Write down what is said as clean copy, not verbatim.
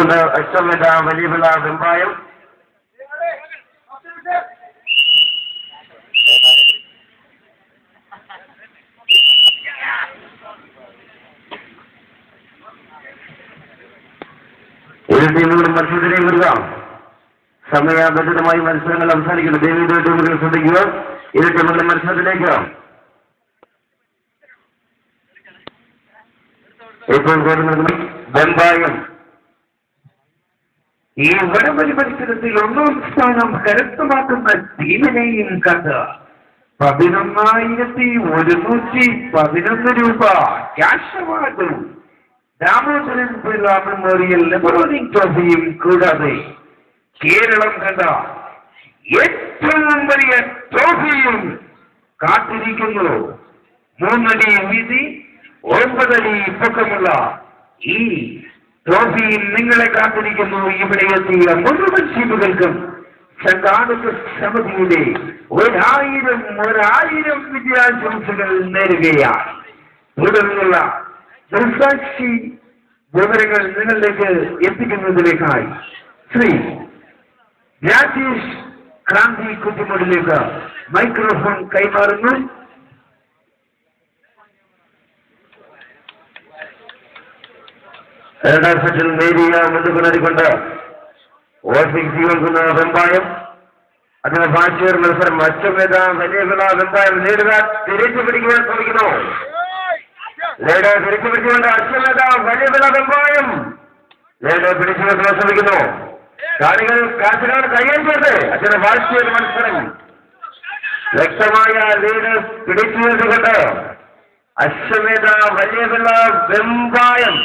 പിടിച്ചുകൊണ്ട് അശ്വമേധ വലിയ പിള്ള വെമ്പായം. ഒരു ടീമുകളും മത്സരത്തിലേക്ക് വരിക. സമയബന്ധിതമായി മത്സരങ്ങൾ അവസാനിക്കുന്നു. ദേവിയുടെ ടീമുകൾ ശ്രദ്ധിക്കുക. ഇരു ടീമുകളുടെ മത്സരത്തിലേക്ക് ഏറ്റവും കൂടുതൽ വെമ്പായം. ഈ വടംവലി മത്സരത്തിൽ ഒന്നാം സ്ഥാനം കരസ്ഥമാക്കുന്ന ടീമിനെയും കണ്ട് 11,111 രൂപ ക്യാഷ് അവാർഡും ദാമോദരൻ പിള്ള മെമ്മോറിയൽ ലെബറോണിംഗ് ട്രോഫിയും കൂടാതെ കേരളം കണ്ട ഏറ്റവും വലിയ ട്രോഫിയും കാത്തിരിക്കുന്നു. 3 അടി വീതി 9 അടി പൊക്കമുള്ള ഈ ട്രോഫിയിൽ നിങ്ങളെ കാത്തിരിക്കുന്നു. ഇവിടെ എത്തിയ മുഴുവൻ ടീമുകൾക്കും സംഘാടക സമിതിയുടെ 1000 വിജയാശംസകൾ നേരുകയാണ്. തുടർന്നുള്ള ദൃക്സാക്ഷി വിവരങ്ങൾ നിങ്ങളിലേക്ക് എത്തിക്കുന്നതിലേക്കായി ശ്രീ രാജേഷ് ക്രാന്തി കുറ്റിമൂടിലേക്ക് മൈക്രോഫോൺ കൈമാറുന്നു. രണ്ടാം സെറ്റിൽ നേരിയ മുൻതുണരിക്കൊണ്ട് ഓസിംഗ് സ്വീകരിക്കുന്ന വെമ്പായം. അതിന് ഭാഷയുടെ മത്സരം അശ്വമേധ വലിയ പിള്ള വെമ്പായം നേടുക. തിരിച്ചു പിടിക്കുവാൻ ശ്രമിക്കുന്നു. തിരിച്ചു പിടിച്ചുകൊണ്ട് അശ്വമേധ വലിയ പിള്ള വെമ്പായം പിടിച്ചു വെക്കാൻ ശ്രമിക്കുന്നു. കാണികൾ കാറ്റുകാർ കൈകാര്യം ചെയ്ത് അതിന് ഭാഷയുടെ മത്സരം വ്യക്തമായ ലീഡ് പിടിച്ചു വെച്ചുകൊണ്ട് അശ്വമേധ വലിയ പിള്ള വെമ്പായം